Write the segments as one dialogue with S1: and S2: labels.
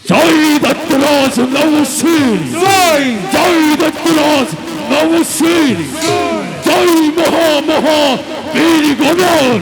S1: জয় দত্তরাজ নমশির জয় জয় দত্তরাজ নমশির জয় মহা মহা বীর গণর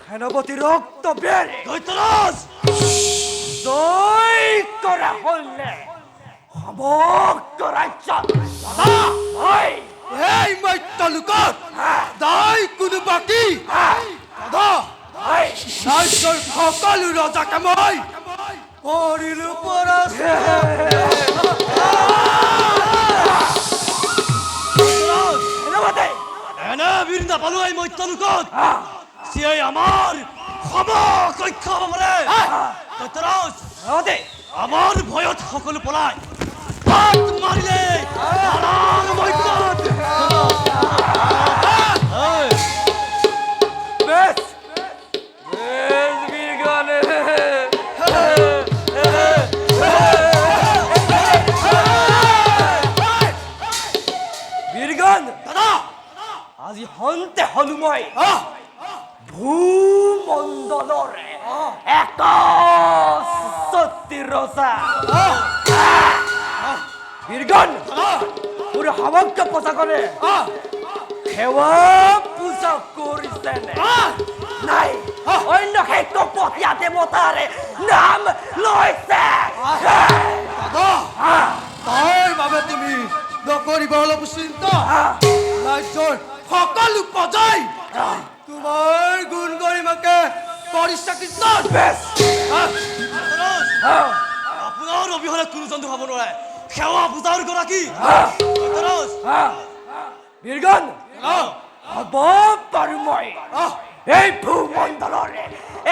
S2: সেনাপতি রক্ত বেড়ে দৈত্যরাজ জয় করা হলে সমগ্র রাজ্য
S3: এই মৈত্যলুকত দাই কোনো বাকী ৰাজ্যৰ সকলো ৰজাকে মই কৰিলো
S2: এনে বীৰ নাপালো এই মৈত্যলুকত সিয়াই আমার সমকক্ষ হ'ব পাৰে দৈত্যৰাজ আমাৰ ভয়ত সকলো পলায় হাত মাৰিলে বীরগণ দাদা আজি হন্তে হলো মই ভূমণ্ডলৰে এক সত্যি ৰজা বীৰগণ মোৰ সমগ্ৰ প্ৰজাকৰে সেৱা পূজা কৰিছেনে নাই অন্য সেই তপতীয়া দেৱতাৰে নাম লৈছে
S3: তাৰ বাবে তুমি নকৰিব অলপ চিন্তা ৰাজ্যৰ সকলো প্ৰজাই তোমাৰ গুণ গৰিমাকে পৰিচাকিত
S2: আপোনাৰ অবিহনে কোনো জন্তু খাব নোৱাৰে সেৱা পূজাৰ গৰাকী বীৰগণ হ'ব পাৰো মই এই ভূমণ্ডলৰে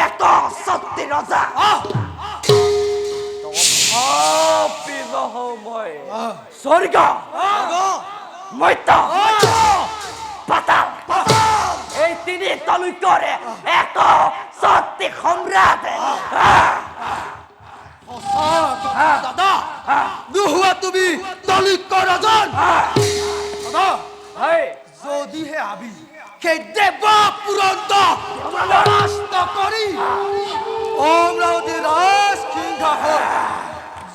S2: এক সত্যি ৰজা মই স্বৰ্গ মৰ্ত্য পাতাল এই তিনি তলুকৰে এক সত্যি সম্ৰাট
S3: দাদা নোহোৱা তুমি তলুক্য ৰাজন যদিহে আবি সেই দেৱ পুৰন্ত নষ্ট কৰি অমৰাৱতী ৰাজ সিংহাসন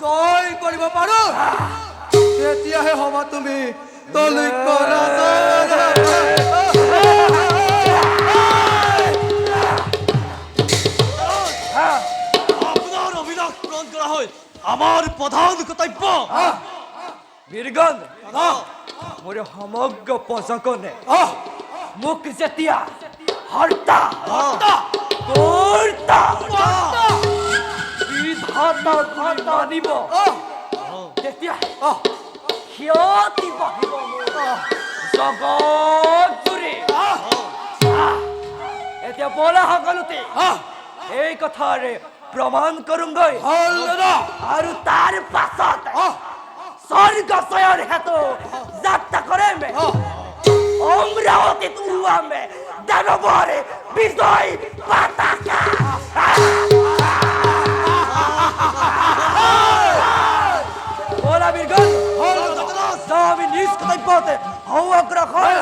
S3: জয় কৰিব পাৰো তেতিয়াহে হ'বা তুমি তলুক্য ৰাজন
S2: আপোনাৰ অভিলাষ পূৰণ কৰা হয় আমাৰ প্ৰধান কৰ্তব্য বীৰগণ মোৰ সমগ্ৰ প্ৰজাকনে মোক যেতিয়া হৰ্তা কৰ্তা বিধাতা
S4: কথা মানিব তেতিয়া ক্ষতি বাঢ়িব মোৰ জগত জুৰি এতিয়া বলা সকলোতে এই কথাৰে প্ৰমাণ কৰোঁগৈ আৰু তাৰ পাছত স্বৰ্গ চয়ৰ হেতু যাত্ৰা কৰিম অমৰাৱতীত উৰুৱামে দানৱৰ বিজয় পতাকা বলা বীরগণ যাও আমি নিজ কর্তব্যতে হও অগ্রসর